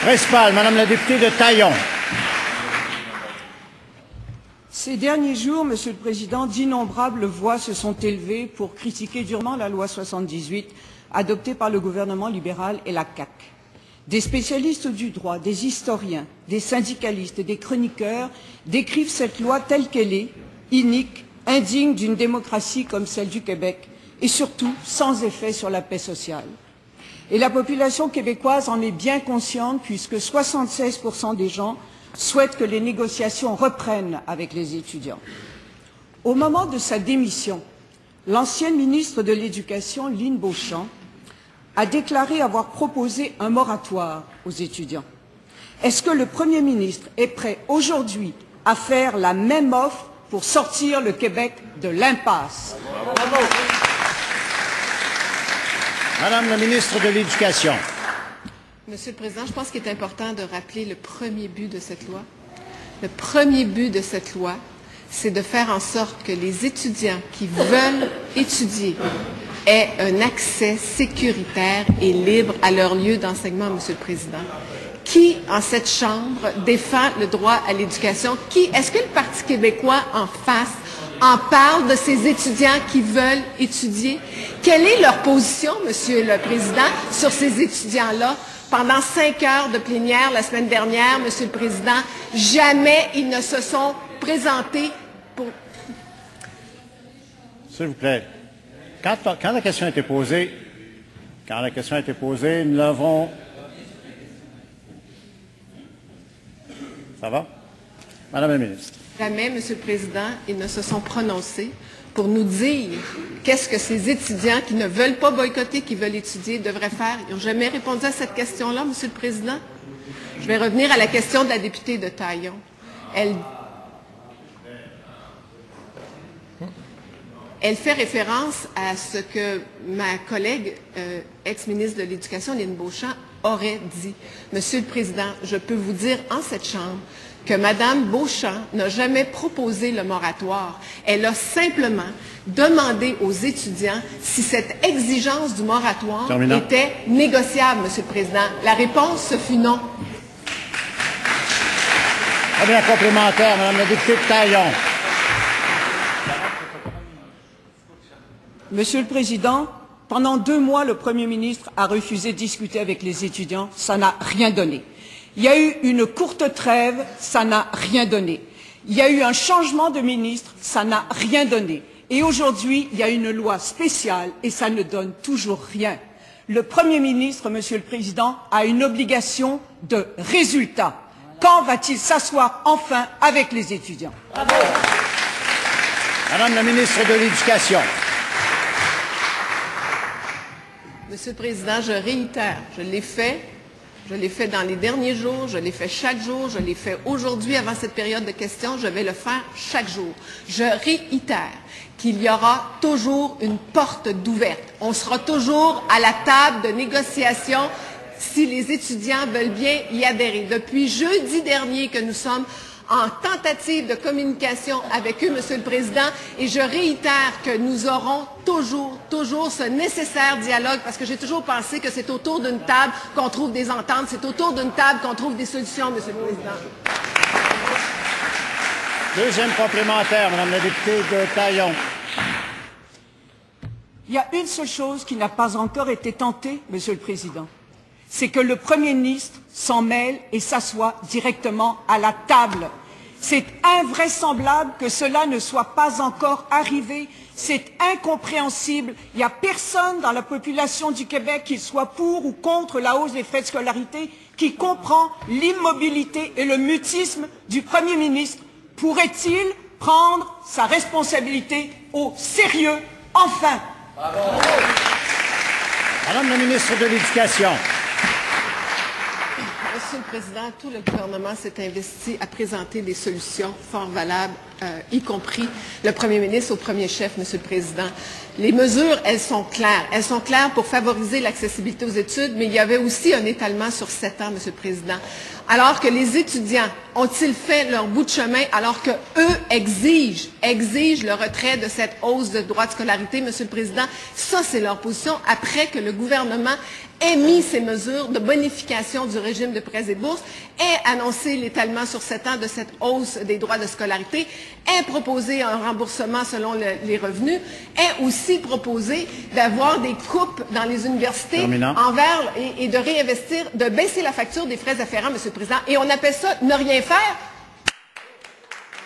Principal, Madame la députée de Taillon. Ces derniers jours, Monsieur le Président, d'innombrables voix se sont élevées pour critiquer durement la loi 78 adoptée par le gouvernement libéral et la CAQ. Des spécialistes du droit, des historiens, des syndicalistes, des chroniqueurs décrivent cette loi telle qu'elle est, inique, indigne d'une démocratie comme celle du Québec et surtout sans effet sur la paix sociale. Et la population québécoise en est bien consciente puisque 76% des gens souhaitent que les négociations reprennent avec les étudiants. Au moment de sa démission, l'ancienne ministre de l'Éducation, Lyne Beauchamp, a déclaré avoir proposé un moratoire aux étudiants. Est-ce que le Premier ministre est prêt aujourd'hui à faire la même offre pour sortir le Québec de l'impasse? Bravo. Madame la ministre de l'Éducation. Monsieur le Président, je pense qu'il est important de rappeler le premier but de cette loi. Le premier but de cette loi, c'est de faire en sorte que les étudiants qui veulent étudier aient un accès sécuritaire et libre à leur lieu d'enseignement, Monsieur le Président. Qui, en cette Chambre, défend le droit à l'éducation? Est-ce que le Parti québécois, en face, en parle de ces étudiants qui veulent étudier? Quelle est leur position, Monsieur le Président, sur ces étudiants-là? Pendant 5 heures de plénière la semaine dernière, Monsieur le Président, jamais ils ne se sont présentés pour... S'il vous plaît, quand la question a été posée, nous l'avons... Ça va? Madame la ministre. Jamais, Monsieur le Président, ils ne se sont prononcés pour nous dire qu'est-ce que ces étudiants qui ne veulent pas boycotter, qui veulent étudier, devraient faire. Ils n'ont jamais répondu à cette question-là, Monsieur le Président. Je vais revenir à la question de la députée de Taillon. Elle fait référence à ce que ma collègue, ex-ministre de l'Éducation, Lyne Beauchamp, aurait dit. Monsieur le Président, je peux vous dire en cette Chambre que Mme Beauchamp n'a jamais proposé le moratoire. Elle a simplement demandé aux étudiants si cette exigence du moratoire était négociable, Monsieur le Président. La réponse, ce fut non. Très bien, complémentaire, Madame la députée de Taillon. Monsieur le Président, pendant 2 mois, le Premier ministre a refusé de discuter avec les étudiants. Ça n'a rien donné. Il y a eu une courte trêve, ça n'a rien donné. Il y a eu un changement de ministre, ça n'a rien donné. Et aujourd'hui, il y a une loi spéciale et ça ne donne toujours rien. Le Premier ministre, Monsieur le Président, a une obligation de résultat. Quand va-t-il s'asseoir enfin avec les étudiants? Bravo. Madame la ministre de l'Éducation. Monsieur le Président, je réitère, je l'ai fait dans les derniers jours, je l'ai fait chaque jour, je l'ai fait aujourd'hui avant cette période de questions, je vais le faire chaque jour. Je réitère qu'il y aura toujours une porte d'ouverte. On sera toujours à la table de négociation si les étudiants veulent bien y adhérer. Depuis jeudi dernier que nous sommes en tentative de communication avec eux, Monsieur le Président, et je réitère que nous aurons toujours ce nécessaire dialogue, parce que j'ai toujours pensé que c'est autour d'une table qu'on trouve des ententes, c'est autour d'une table qu'on trouve des solutions, Monsieur le Président. Deuxième complémentaire, Madame la députée de Taillon. Il y a une seule chose qui n'a pas encore été tentée, Monsieur le Président. C'est que le Premier ministre s'en mêle et s'assoit directement à la table. C'est invraisemblable que cela ne soit pas encore arrivé. C'est incompréhensible. Il n'y a personne dans la population du Québec, qu'il soit pour ou contre la hausse des frais de scolarité, qui comprend l'immobilité et le mutisme du Premier ministre. Pourrait-il prendre sa responsabilité au sérieux, enfin? Bravo. Madame la ministre de l'Éducation. Monsieur le Président, tout le gouvernement s'est investi à présenter des solutions fort valables, y compris le Premier ministre au premier chef, Monsieur le Président. Les mesures, elles sont claires. Elles sont claires pour favoriser l'accessibilité aux études, mais il y avait aussi un étalement sur 7 ans, Monsieur le Président. Alors que les étudiants ont-ils fait leur bout de chemin, alors que eux exigent le retrait de cette hausse de droits de scolarité, Monsieur le Président? Ça, c'est leur position après que le gouvernement ait mis ces mesures de bonification du régime de prêts et bourses, ait annoncé l'étalement sur 7 ans de cette hausse des droits de scolarité, ait proposé un remboursement selon les revenus, ait aussi proposé d'avoir des coupes dans les universités et de réinvestir, de baisser la facture des frais afférents, M. le Président. Et on appelle ça ne rien faire.